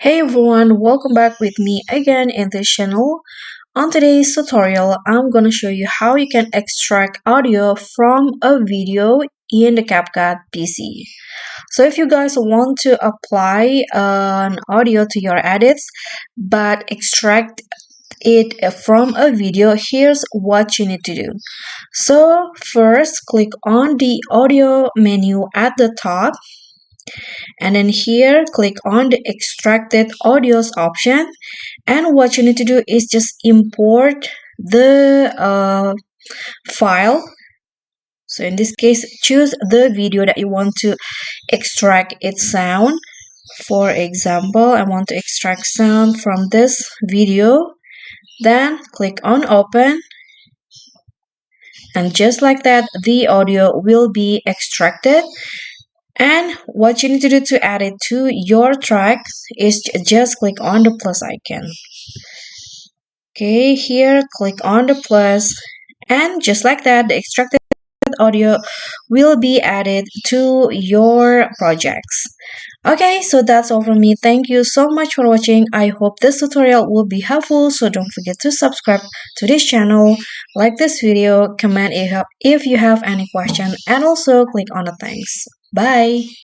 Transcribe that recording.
Hey everyone, welcome back with me again in this channel. On today's tutorial, I'm gonna show you how you can extract audio from a video in the CapCut PC. So if you guys want to apply an audio to your edits but extract it from a video, here's what you need to do. So first, click on the audio menu at the top, and then here click on the extracted audios option, and what you need to do is just import the file. So in this case, choose the video that you want to extract its sound. For example, I want to extract sound from this video. Then click on open, and just like that the audio will be extracted. And what you need to do to add it to your track is just click on the plus icon. Okay, here click on the plus, and just like that the extracted audio will be added to your projects. Okay, so that's all from me. Thank you so much for watching. I hope this tutorial will be helpful, so don't forget to subscribe to this channel, like this video, comment if you have any question, and also click on the thanks. Bye.